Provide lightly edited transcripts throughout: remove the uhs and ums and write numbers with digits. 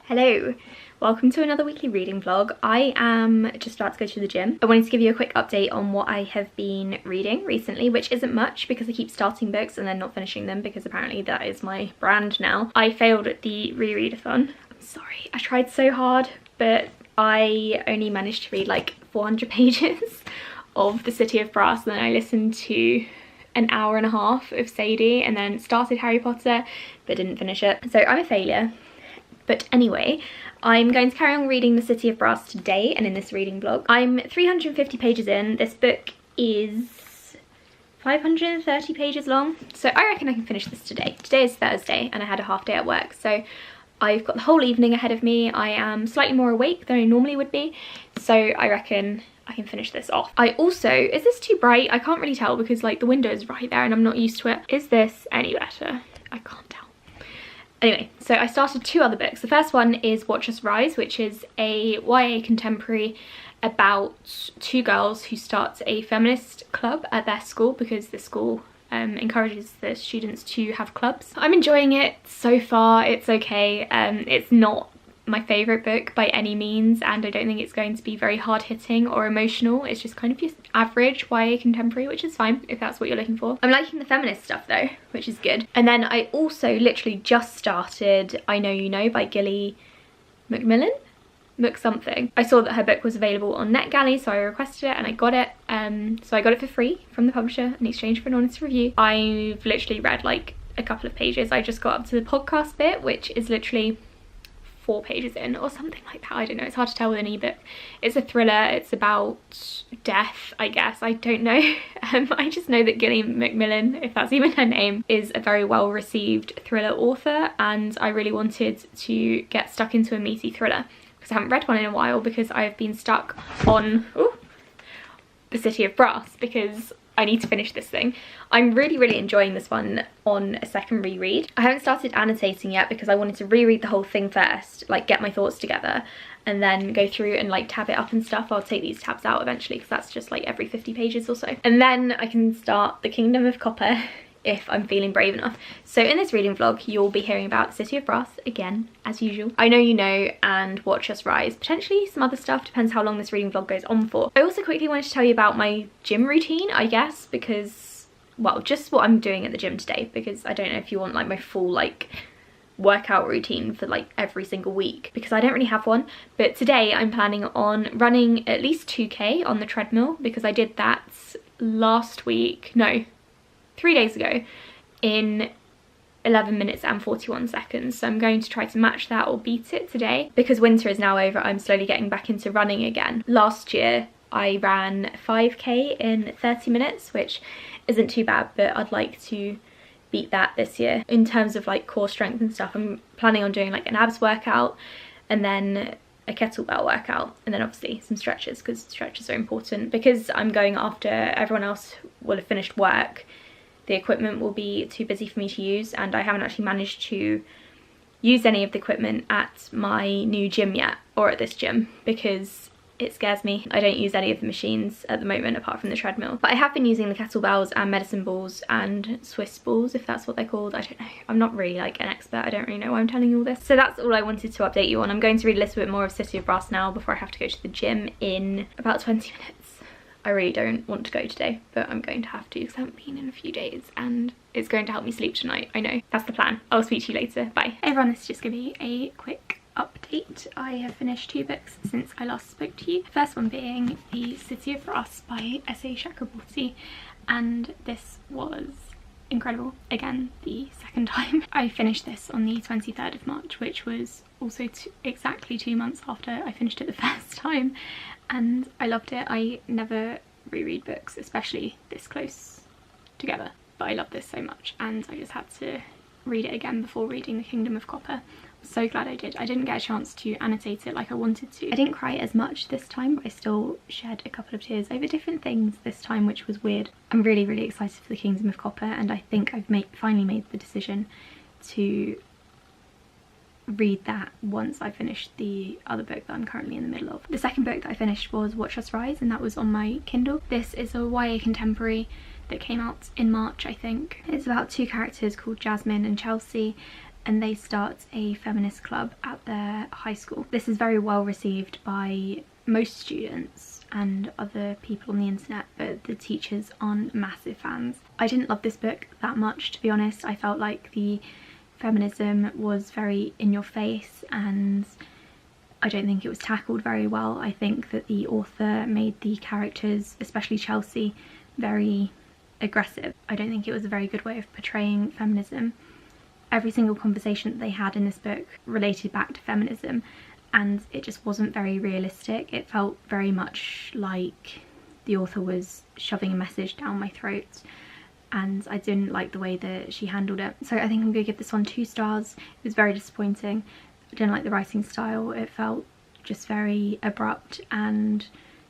Hello, welcome to another weekly reading vlog. I am just about to go to the gym. I wanted to give you a quick update on what I have been reading recently, which isn't much because I keep starting books and then not finishing them because apparently that is my brand now. I failed at the rereadathon. I'm sorry, I tried so hard, but I only managed to read like 400 pages of The City of Brass, and then I listened to an hour and a half of Sadie and then started Harry Potter but didn't finish it. So I'm a failure. But anyway, I'm going to carry on reading The City of Brass today and in this reading vlog. I'm 350 pages in. This book is 530 pages long. So I reckon I can finish this today. Today is Thursday and I had a half day at work. So I've got the whole evening ahead of me. I am slightly more awake than I normally would be. So I reckon I can finish this off. I also, is this too bright? I can't really tell because like the window is right there and I'm not used to it. Is this any better? I can't tell. Anyway, so I started two other books. The first one is Watch Us Rise, which is a YA contemporary about two girls who start a feminist club at their school because the school encourages the students to have clubs. I'm enjoying it so far. It's okay. It's not my favourite book by any means, and I don't think it's going to be very hard-hitting or emotional. It's just kind of your average YA contemporary, which is fine if that's what you're looking for. I'm liking the feminist stuff though, which is good. And then I also literally just started I Know You Know by Gilly Macmillan? Something. I saw that her book was available on NetGalley, so I requested it and I got it. So I got it for free from the publisher in exchange for an honest review. I've literally read like a couple of pages. I just got up to the podcast bit, which is literally 4 pages in or something like that. I don't know, it's hard to tell with an ebook. It's a thriller, it's about death, I guess. I don't know. I just know that Gilly Macmillan, if that's even her name, is a very well received thriller author, and I really wanted to get stuck into a meaty thriller because I haven't read one in a while because I've been stuck on The City of Brass because I need to finish this thing. I'm really enjoying this one on a second reread. I haven't started annotating yet because I wanted to reread the whole thing first, like get my thoughts together and then go through and like tab it up and stuff. I'll take these tabs out eventually because that's just like every 50 pages or so. And then I can start The Kingdom of Copper if I'm feeling brave enough. So in this reading vlog, you'll be hearing about The City of Brass again, as usual. I Know You Know and Watch Us Rise. Potentially some other stuff, depends how long this reading vlog goes on for. I also quickly wanted to tell you about my gym routine, I guess, because, well, just what I'm doing at the gym today, because I don't know if you want like my full like workout routine for like every single week because I don't really have one. But today I'm planning on running at least 2k on the treadmill because I did that last week, no, 3 days ago in 11 minutes and 41 seconds. So I'm going to try to match that or beat it today. Because winter is now over, I'm slowly getting back into running again. Last year I ran 5k in 30 minutes, which isn't too bad, but I'd like to beat that this year. In terms of like core strength and stuff, I'm planning on doing like an abs workout and then a kettlebell workout and then obviously some stretches because stretches are important. Because I'm going after everyone else will have finished work, the equipment will be too busy for me to use, and I haven't actually managed to use any of the equipment at my new gym yet, or at this gym, because it scares me. I don't use any of the machines at the moment apart from the treadmill. But I have been using the kettlebells and medicine balls and Swiss balls, if that's what they're called. I don't know. I'm not really like an expert. I don't really know why I'm telling you all this. So that's all I wanted to update you on. I'm going to read a little bit more of City of Brass now before I have to go to the gym in about 20 minutes. I really don't want to go today, but I'm going to have to because I haven't been in a few days and it's going to help me sleep tonight. I know. That's the plan. I'll speak to you later. Bye. Hey everyone, this is just going to be a quick update. I have finished 2 books since I last spoke to you. The first one being The City of Brass by S.A. Chakraborty, and this was incredible. Again, the second time. I finished this on the 23rd of March, which was also exactly 2 months after I finished it the first time, and I loved it. I never reread books, especially this close together, but I love this so much and I just had to read it again before reading The Kingdom of Copper. I'm so glad I did. I didn't get a chance to annotate it like I wanted to. I didn't cry as much this time, but I still shed a couple of tears over different things this time, which was weird. I'm really excited for The Kingdom of Copper, and I think I've finally made the decision to read that once I finish the other book that I'm currently in the middle of. The second book that I finished was Watch Us Rise, and that was on my Kindle. This is a YA contemporary that came out in March, I think. It's about 2 characters called Jasmine and Chelsea, and they start a feminist club at their high school. This is very well received by most students and other people on the internet, but the teachers aren't massive fans. I didn't love this book that much, to be honest. I felt like the feminism was very in your face and I don't think it was tackled very well. I think that the author made the characters, especially Chelsea, very aggressive. I don't think it was a very good way of portraying feminism. Every single conversation that they had in this book related back to feminism, and it just wasn't very realistic. It felt very much like the author was shoving a message down my throat, and I didn't like the way that she handled it. So I think I'm going to give this one 2 stars. It was very disappointing. I didn't like the writing style. It felt just very abrupt and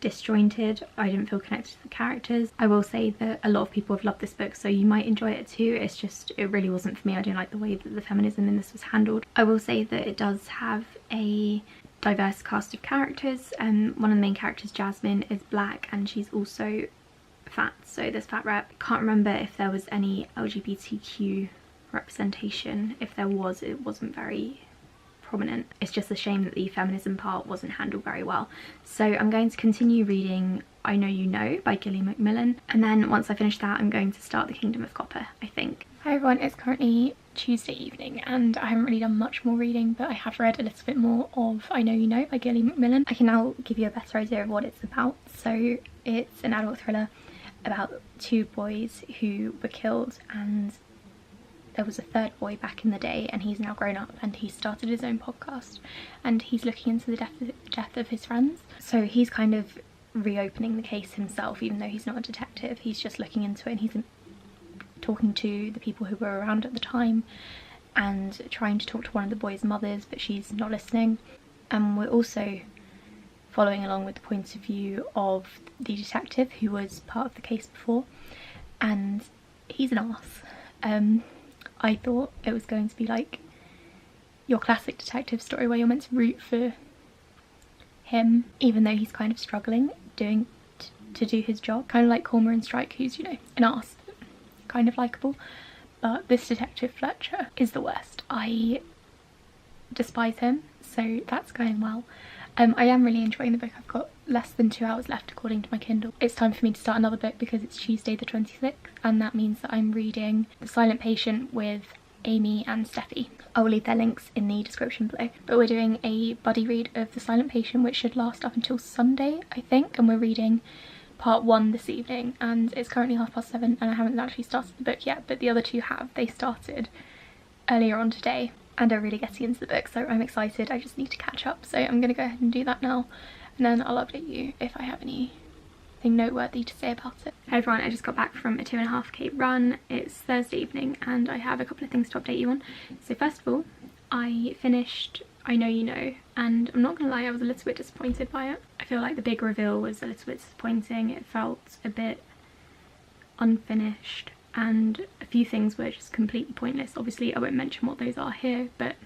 disjointed. I didn't feel connected to the characters. I will say that a lot of people have loved this book, so you might enjoy it too. It's just, it really wasn't for me. I didn't like the way that the feminism in this was handled. I will say that it does have a diverse cast of characters, and one of the main characters, Jasmine, is black and she's also fat, so there's fat rep. Can't remember if there was any LGBTQ representation. If there was, it wasn't very prominent. It's just a shame that the feminism part wasn't handled very well. So I'm going to continue reading I Know You Know by Gillian Macmillan, and then once I finish that I'm going to start The Kingdom of Copper, I think. Hi everyone, it's currently Tuesday evening and I haven't really done much more reading, but I have read a little bit more of I Know You Know by Gillian Macmillan. I can now give you a better idea of what it's about. So it's an adult thriller about 2 boys who were killed, and there was a 3rd boy back in the day, and he's now grown up and he started his own podcast and he's looking into the death of his friends. So he's kind of reopening the case himself, even though he's not a detective. He's just looking into it and he's talking to the people who were around at the time and trying to talk to one of the boys' mothers, but she's not listening. And we're also following along with the point of view of the detective who was part of the case before, and he's an arse. I thought it was going to be like your classic detective story where you're meant to root for him even though he's kind of struggling to do his job, kind of like Cormoran Strike, who's, you know, an arse, kind of likeable. But this detective Fletcher is the worst. I despise him, so that's going well. I am really enjoying the book. I've got less than 2 hours left according to my Kindle. It's time for me to start another book because it's Tuesday the 26th, and that means that I'm reading The Silent Patient with Amy and Steffi. I will leave their links in the description below. But we're doing a buddy read of The Silent Patient, which should last up until Sunday, I think, and we're reading part 1 this evening, and it's currently 7:30 and I haven't actually started the book yet, but the other 2 have. They started earlier on today and are really getting into the book, so I'm excited. I just need to catch up, so I'm going to go ahead and do that now, and then I'll update you if I have anything noteworthy to say about it. Hey everyone, I just got back from a 2.5k run. It's Thursday evening and I have a couple of things to update you on. So first of all, I finished I Know You Know, and I'm not gonna lie, I was a little bit disappointed by it. I feel like the big reveal was a little bit disappointing. It felt a bit unfinished and a few things were just completely pointless. Obviously I won't mention what those are here, but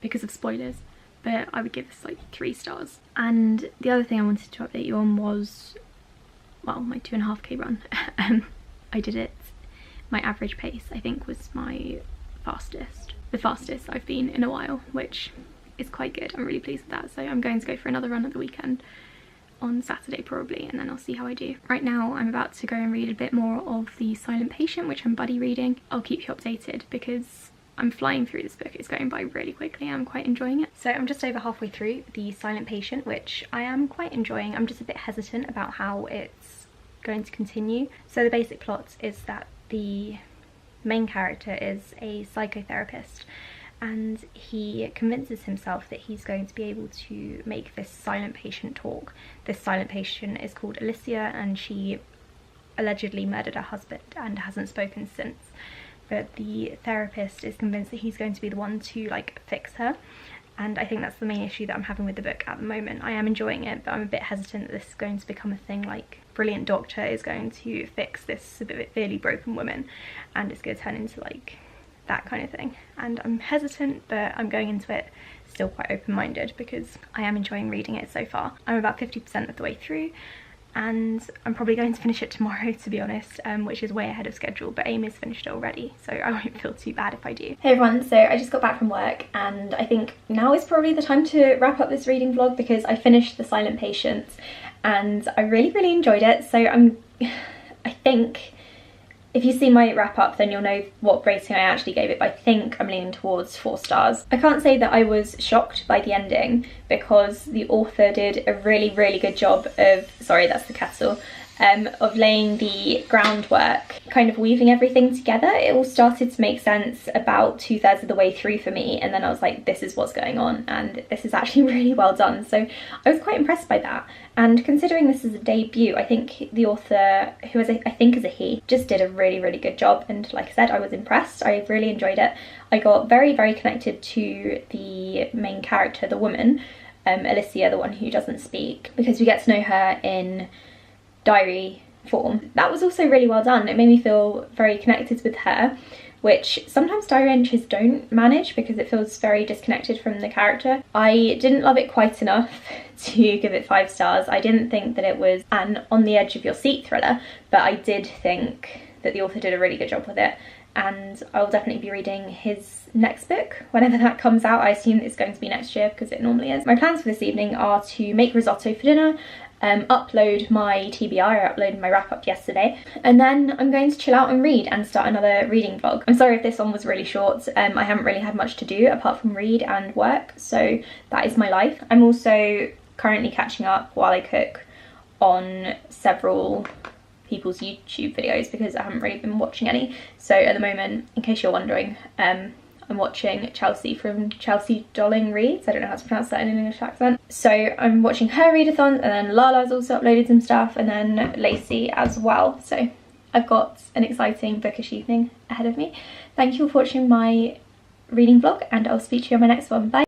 because of spoilers, but I would give this like 3 stars. And the other thing I wanted to update you on was, well, my 2.5k run. I did it, my average pace I think was my fastest. The fastest I've been in a while, which is quite good. I'm really pleased with that. So I'm going to go for another run at the weekend on Saturday probably, and then I'll see how I do. Right now I'm about to go and read a bit more of The Silent Patient, which I'm buddy reading. I'll keep you updated because I'm flying through this book. It's going by really quickly. I'm quite enjoying it. So I'm just over halfway through The Silent Patient, which I am quite enjoying. I'm just a bit hesitant about how it's going to continue. So the basic plot is that the main character is a psychotherapist, and he convinces himself that he's going to be able to make this silent patient talk. This silent patient is called Alicia, and she allegedly murdered her husband and hasn't spoken since. But the therapist is convinced that he's going to be the one to like fix her, and I think that's the main issue that I'm having with the book at the moment. I am enjoying it, but I'm a bit hesitant that this is going to become a thing like Brilliant Doctor is going to fix this severely broken woman and it's going to turn into like that kind of thing. And I'm hesitant, but I'm going into it still quite open-minded because I am enjoying reading it so far. I'm about 50% of the way through, and I'm probably going to finish it tomorrow, to be honest, which is way ahead of schedule, but Amy's finished it already, so I won't feel too bad if I do. Hey everyone, so I just got back from work and I think now is probably the time to wrap up this reading vlog because I finished The Silent Patient and I really enjoyed it. So I think if you see my wrap up then you'll know what rating I actually gave it, but I think I'm leaning towards 4 stars. I can't say that I was shocked by the ending because the author did a really good job of, sorry that's the kettle, of laying the groundwork, kind of weaving everything together. It all started to make sense about 2/3 of the way through for me, and then I was like, this is what's going on, and this is actually really well done. So I was quite impressed by that, and considering this is a debut, I think the author, who is I think is a he, just did a really good job, and like I said, I was impressed. I really enjoyed it. I got very connected to the main character, the woman, Alicia, the one who doesn't speak, because we get to know her in diary form. That was also really well done. It made me feel very connected with her, which sometimes diary entries don't manage because it feels very disconnected from the character. I didn't love it quite enough to give it 5 stars. I didn't think that it was an on the edge of your seat thriller, but I did think that the author did a really good job with it, and I'll definitely be reading his next book whenever that comes out. I assume it's going to be next year because it normally is. My plans for this evening are to make risotto for dinner, upload my TBR, I uploaded my wrap up yesterday, and then I'm going to chill out and read and start another reading vlog. I'm sorry if this one was really short. I haven't really had much to do apart from read and work, so that is my life. I'm also currently catching up while I cook on several people's YouTube videos because I haven't really been watching any. So at the moment, in case you're wondering, I'm watching Chelsea from Chelsea Dolling Reads. I don't know how to pronounce that in an English accent. So I'm watching her readathon, and then Lala's also uploaded some stuff, and then Lacey as well. So I've got an exciting bookish evening ahead of me. Thank you for watching my reading vlog, and I'll speak to you on my next one. Bye!